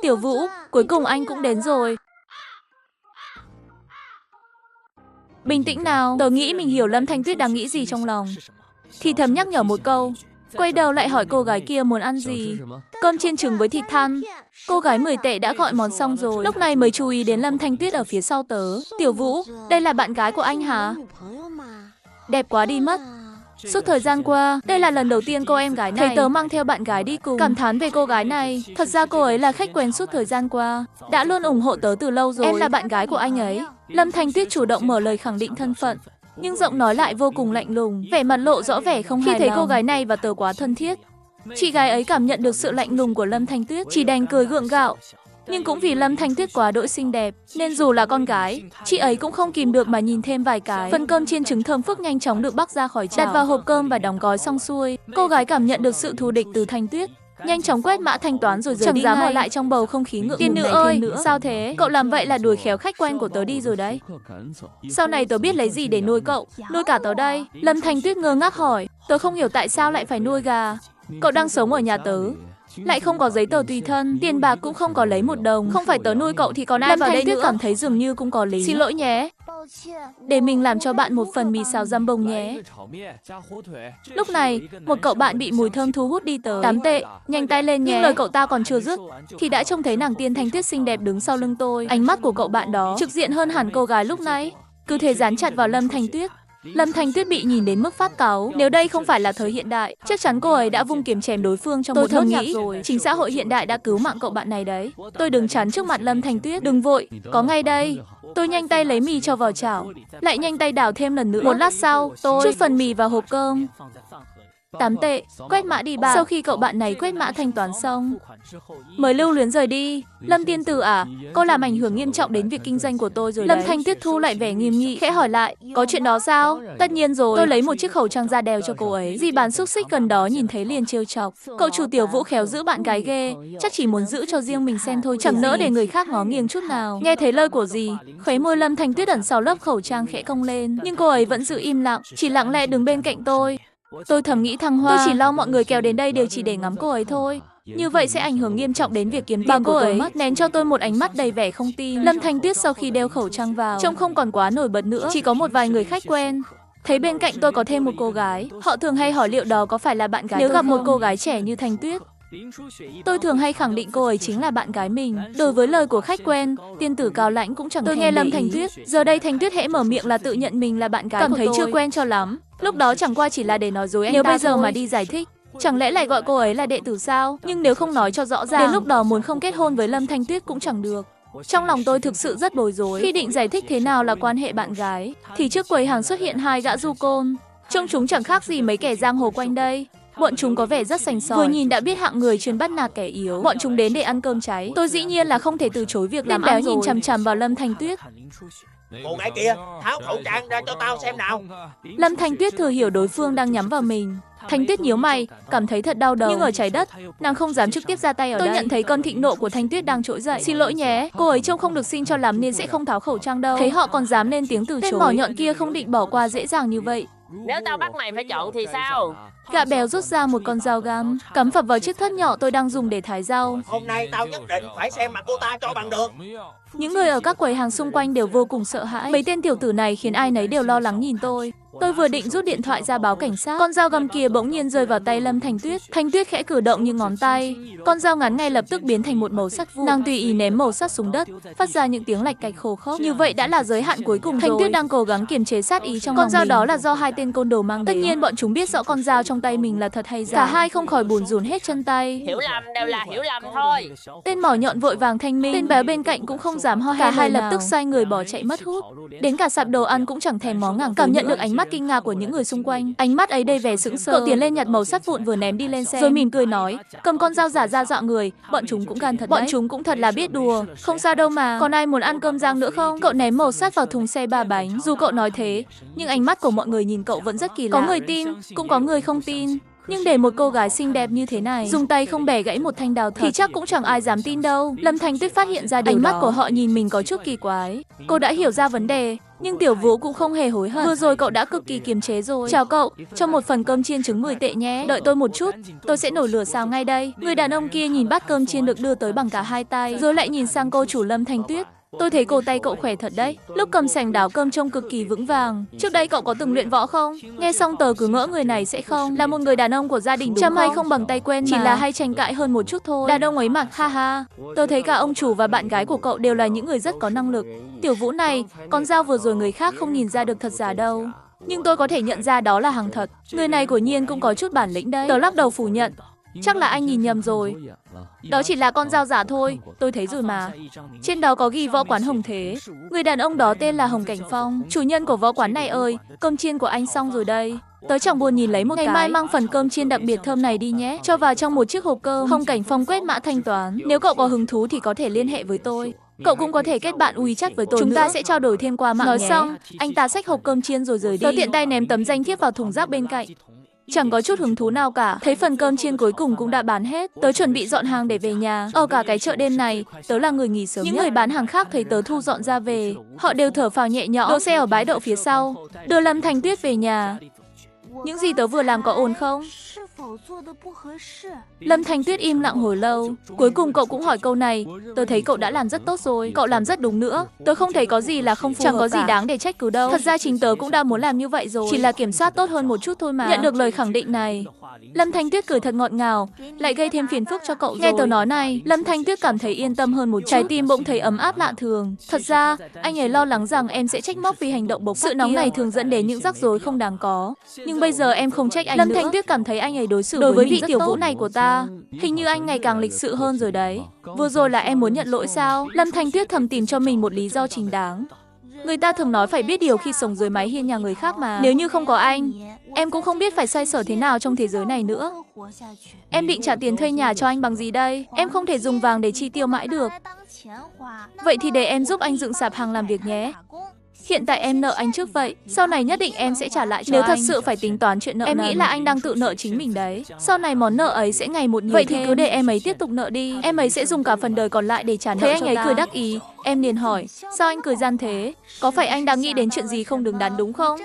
Tiểu Vũ, cuối cùng anh cũng đến rồi. Bình tĩnh nào, tớ nghĩ mình hiểu Lâm Thanh Tuyết đang nghĩ gì trong lòng. Thì thầm nhắc nhở một câu, quay đầu lại hỏi cô gái kia muốn ăn gì. Cơm chiên trứng với thịt thăn. Cô gái 10 tệ đã gọi món xong rồi, lúc này mới chú ý đến Lâm Thanh Tuyết ở phía sau tớ. Tiểu Vũ, đây là bạn gái của anh hả? Đẹp quá đi mất. Suốt thời gian qua, đây là lần đầu tiên cô em gái này thấy tớ mang theo bạn gái đi cùng. Cảm thán về cô gái này, thật ra cô ấy là khách quen suốt thời gian qua, đã luôn ủng hộ tớ từ lâu rồi. Em là bạn gái của anh ấy. Lâm Thanh Tuyết chủ động mở lời khẳng định thân phận, nhưng giọng nói lại vô cùng lạnh lùng, vẻ mặt lộ rõ vẻ không hài lòng. Khi thấy cô gái này và tớ quá thân thiết, chị gái ấy cảm nhận được sự lạnh lùng của Lâm Thanh Tuyết, chỉ đành cười gượng gạo. Nhưng cũng vì Lâm Thanh Tuyết quá đỗi xinh đẹp, nên dù là con gái, chị ấy cũng không kìm được mà nhìn thêm vài cái. Phần cơm chiên trứng thơm phức nhanh chóng được bắc ra khỏi chảo, đặt vào hộp cơm và đóng gói xong xuôi. Cô gái cảm nhận được sự thù địch từ Thanh Tuyết, nhanh chóng quét mã thanh toán rồi rời đi, chẳng dám ở lại trong bầu không khí ngượng ngùng. Tiên nữ ơi, sao thế? Cậu làm vậy là đuổi khéo khách quen của tớ đi rồi đấy. Sau này tớ biết lấy gì để nuôi cậu, nuôi cả tớ đây. Lâm Thanh Tuyết ngơ ngác hỏi, tớ không hiểu tại sao lại phải nuôi gà. Cậu đang sống ở nhà tớ, lại không có giấy tờ tùy thân, tiền bạc cũng không có lấy một đồng. Không phải tớ nuôi cậu thì còn ai vào đây nữa? Lâm Thanh Tuyết cảm thấy dường như cũng có lý. Xin lỗi nhé, để mình làm cho bạn một phần mì xào dăm bông nhé. Lúc này, một cậu bạn bị mùi thơm thu hút đi tới. 8 tệ, nhanh tay lên nhé. Nhưng lời cậu ta còn chưa dứt, thì đã trông thấy nàng tiên Thanh Tuyết xinh đẹp đứng sau lưng tôi. Ánh mắt của cậu bạn đó trực diện hơn hẳn cô gái lúc nãy, cứ thế dán chặt vào Lâm Thanh Tuyết. Lâm Thanh Tuyết bị nhìn đến mức phát cáu. Nếu đây không phải là thời hiện đại, chắc chắn cô ấy đã vung kiếm chém đối phương trong một nốt nhạc rồi. Chính xã hội hiện đại đã cứu mạng cậu bạn này đấy. Tôi đứng chắn trước mặt Lâm Thanh Tuyết. Đừng vội, có ngay đây. Tôi nhanh tay lấy mì cho vào chảo, lại nhanh tay đảo thêm lần nữa. Một lát sau, tôi chút phần mì vào hộp cơm. 8 tệ, quét mã đi bà. Sau khi cậu bạn này quét mã thanh toán xong, mới lưu luyến rời đi. Lâm tiên tử à, cô làm ảnh hưởng nghiêm trọng đến việc kinh doanh của tôi rồi đấy. Lâm Thanh Tuyết thu lại vẻ nghiêm nghị, khẽ hỏi lại, có chuyện đó sao? Tất nhiên rồi, tôi lấy một chiếc khẩu trang da đeo cho cô ấy. Dì bán xúc xích gần đó nhìn thấy liền trêu chọc. Cậu chủ Tiểu Vũ khéo giữ bạn gái ghê, chắc chỉ muốn giữ cho riêng mình xem thôi, chẳng nỡ để người khác ngó nghiêng chút nào. Nghe thấy lời của dì, khóe môi Lâm Thanh Tuyết ẩn sau lớp khẩu trang khẽ cong lên, nhưng cô ấy vẫn giữ im lặng, chỉ lặng lẽ đứng bên cạnh tôi. Tôi thầm nghĩ thăng hoa, tôi chỉ lo mọi người kéo đến đây đều chỉ để ngắm cô ấy thôi. Như vậy sẽ ảnh hưởng nghiêm trọng đến việc kiếm tiền của tôi mất. Nén cho tôi một ánh mắt đầy vẻ không tin. Lâm Thanh Tuyết sau khi đeo khẩu trang vào, trông không còn quá nổi bật nữa, chỉ có một vài người khách quen. Thấy bên cạnh tôi có thêm một cô gái, họ thường hay hỏi liệu đó có phải là bạn gái. Nếu gặp một cô gái trẻ như Thanh Tuyết, tôi thường hay khẳng định cô ấy chính là bạn gái mình. Đối với lời của khách quen, tiên tử cao lãnh cũng chẳng. Tôi nghe Lâm Thanh Tuyết, giờ đây Thanh Tuyết hễ mở miệng là tự nhận mình là bạn gái cảm thấy chưa quen cho lắm. Lúc đó chẳng qua chỉ là để nói dối anh ta. Nếu bây giờ mà đi giải thích, chẳng lẽ lại gọi cô ấy là đệ tử sao? Nhưng nếu không nói cho rõ ràng, đến lúc đó muốn không kết hôn với Lâm Thanh Tuyết cũng chẳng được. Trong lòng tôi thực sự rất bối rối. Khi định giải thích thế nào là quan hệ bạn gái, thì trước quầy hàng xuất hiện hai gã du côn. Trông chúng chẳng khác gì mấy kẻ giang hồ quanh đây. Bọn chúng có vẻ rất sành sỏi, vừa nhìn đã biết hạng người chuyên bắt nạt kẻ yếu. Bọn chúng đến để ăn cơm cháy. Tôi dĩ nhiên là không thể từ chối việc làm ăn rồi. Nhìn chằm chằm vào Lâm Thanh Tuyết. Cô gái kia, tháo khẩu trang ra cho tao xem nào. Lâm Thanh Tuyết thừa hiểu đối phương đang nhắm vào mình. Thanh Tuyết nhíu mày, cảm thấy thật đau đầu. Nhưng ở trái đất, nàng không dám trực tiếp ra tay ở đây. Tôi nhận thấy cơn thịnh nộ của Thanh Tuyết đang trỗi dậy. Xin lỗi nhé, cô ấy trông không được xinh cho lắm nên sẽ không tháo khẩu trang đâu. Thấy họ còn dám lên tiếng từ chối. Tên mỏ nhọn kia không định bỏ qua dễ dàng như vậy. Nếu tao bắt mày phải chọn thì sao? Gã béo rút ra một con dao găm, cắm phập vào chiếc thớt nhỏ tôi đang dùng để thái rau. Hôm nay tao nhất định phải xem mặt cô ta cho bằng được. Những người ở các quầy hàng xung quanh đều vô cùng sợ hãi. Mấy tên tiểu tử này khiến ai nấy đều lo lắng nhìn tôi. Tôi vừa định rút điện thoại ra báo cảnh sát, con dao găm kia bỗng nhiên rơi vào tay Lâm Thanh Tuyết. Thanh Tuyết khẽ cử động như ngón tay, con dao ngắn ngay lập tức biến thành một mẩu sắt vụn. Nàng tùy ý ném mẩu sắt xuống đất, phát ra những tiếng lạch cạch khô khốc. Như vậy đã là giới hạn cuối cùng rồi. Thanh Tuyết đang cố gắng kiềm chế sát ý trong lòng mình. Con dao đó là do hai tên côn đồ mang đến. Tất nhiên bọn chúng biết rõ con dao trong tay mình là thật hay giả. Cả hai không khỏi bủn rủn hết chân tay. Hiểu lầm đều là hiểu lầm thôi. Tên mỏ nhọn vội vàng thanh minh, tên béo bên cạnh cũng không dám ho he. Cả hai lập tức xoay người bỏ chạy mất hút. Đến cả sạp đồ ăn cũng chẳng thèm ngó ngàng. Cảm nhận được ánh mắt kinh ngạc của những người xung quanh, ánh mắt ấy đầy vẻ sững sờ. Cậu tiến lên nhặt mẩu sắt vụn vừa ném đi lên xe, rồi mỉm cười nói, cầm con dao giả ra dọa người. Bọn chúng cũng gan thật đấy. Bọn chúng cũng thật là biết đùa. Không sao đâu mà. Còn ai muốn ăn cơm rang nữa không? Cậu ném mẩu sắt vào thùng xe 3 bánh. Dù cậu nói thế, nhưng ánh mắt của mọi người nhìn cậu vẫn rất kỳ lạ. Có người tin, cũng có người không tin. Nhưng để một cô gái xinh đẹp như thế này dùng tay không bẻ gãy một thanh đào thật thì chắc cũng chẳng ai dám tin đâu. Lâm Thanh Tuyết phát hiện ra ánh mắt của họ nhìn mình có chút kỳ quái. Cô đã hiểu ra vấn đề, nhưng Tiểu Vũ cũng không hề hối hận. Vừa rồi cậu đã cực kỳ kiềm chế rồi. Chào cậu, cho một phần cơm chiên trứng 10 tệ nhé. Đợi tôi một chút, tôi sẽ nổi lửa xào ngay đây. Người đàn ông kia nhìn bát cơm chiên được đưa tới bằng cả hai tay, rồi lại nhìn sang cô chủ Lâm Thanh Tuyết. Tôi thấy cổ tay cậu khỏe thật đấy. Lúc cầm sành đảo cơm trông cực kỳ vững vàng. Trước đây cậu có từng luyện võ không? Nghe xong tớ cứ ngỡ người này sẽ không là một người đàn ông của gia đình đúng không? Hay không bằng tay quen mà. Chỉ là hay tranh cãi hơn một chút thôi. Đàn ông ấy mặc ha ha. Tớ thấy cả ông chủ và bạn gái của cậu đều là những người rất có năng lực. Tiểu Vũ này, con dao vừa rồi người khác không nhìn ra được thật giả đâu. Nhưng tôi có thể nhận ra đó là hàng thật. Người này của nhiên cũng có chút bản lĩnh đấy. Tớ lắc đầu phủ nhận. Chắc là anh nhìn nhầm rồi. Đó chỉ là con dao giả thôi, tôi thấy rồi mà. Trên đó có ghi võ quán Hồng Thế. Người đàn ông đó tên là Hồng Cảnh Phong. Chủ nhân của võ quán này ơi, cơm chiên của anh xong rồi đây. Tớ chẳng buồn nhìn lấy một cái. Ngày mai mang phần cơm chiên đặc biệt thơm này đi nhé. Cho vào trong một chiếc hộp cơm. Hồng Cảnh Phong quét mã thanh toán. Nếu cậu có hứng thú thì có thể liên hệ với tôi. Cậu cũng có thể kết bạn WeChat với tôi. Chúng ta sẽ trao đổi thêm qua mạng. Nói xong, anh ta xách hộp cơm chiên rồi rời đi. Tớ tiện tay ném tấm danh thiếp vào thùng rác bên cạnh. Chẳng có chút hứng thú nào cả. Thấy phần cơm chiên cuối cùng cũng đã bán hết. Tớ chuẩn bị dọn hàng để về nhà. Ở cả cái chợ đêm này, tớ là người nghỉ sớm nhất. Những người bán hàng khác thấy tớ thu dọn ra về, họ đều thở phào nhẹ nhõm. Đỗ xe ở bãi đậu phía sau, đưa Lâm Thanh Tuyết về nhà. Những gì tớ vừa làm có ổn không? Lâm Thanh Tuyết im lặng hồi lâu. Cuối cùng cậu cũng hỏi câu này. Tớ thấy cậu đã làm rất tốt rồi. Cậu làm rất đúng nữa. Tớ không thấy có gì là không phù hợp. Chẳng có gì đáng để trách cứ đâu. Thật ra chính tớ cũng đã muốn làm như vậy rồi. Chỉ là kiểm soát tốt hơn một chút thôi mà. Nhận được lời khẳng định này, Lâm Thanh Tuyết cười thật ngọt ngào. Lại gây thêm phiền phức cho cậu rồi. Nghe tớ nói này, Lâm Thanh Tuyết cảm thấy yên tâm hơn một chút. Trái tim bỗng thấy ấm áp lạ thường. Thật ra, anh ấy lo lắng rằng em sẽ trách móc vì hành động bộc phát. Sự nóng này thường dẫn đến những rắc rối không đáng có. Nhưng bây giờ em không trách anh nữa. Lâm Thanh Tuyết cảm thấy anh ấy đối xử với vị Tiểu Vũ này của ta, hình như anh ngày càng lịch sự hơn rồi đấy. Vừa rồi là em muốn nhận lỗi sao? Lâm Thanh Tuyết thầm tìm cho mình một lý do chính đáng. Người ta thường nói phải biết điều khi sống dưới mái hiên nhà người khác mà. Nếu như không có anh, em cũng không biết phải xoay sở thế nào trong thế giới này nữa. Em định trả tiền thuê nhà cho anh bằng gì đây? Em không thể dùng vàng để chi tiêu mãi được. Vậy thì để em giúp anh dựng sạp hàng làm việc nhé. Hiện tại em nợ anh trước vậy, sau này nhất định em sẽ trả lại cho anh. Nếu thật sự phải tính toán chuyện nợ em nghĩ là anh đang tự nợ chính mình đấy. Sau này món nợ ấy sẽ ngày một nhiều. Vậy thì cứ để em ấy tiếp tục nợ đi. Em ấy sẽ dùng cả phần đời còn lại để trả nợ cho ta. Thấy anh ấy cười đắc ý, em liền hỏi, sao anh cười gian thế? Có phải anh đang nghĩ đến chuyện gì không đứng đắn đúng không?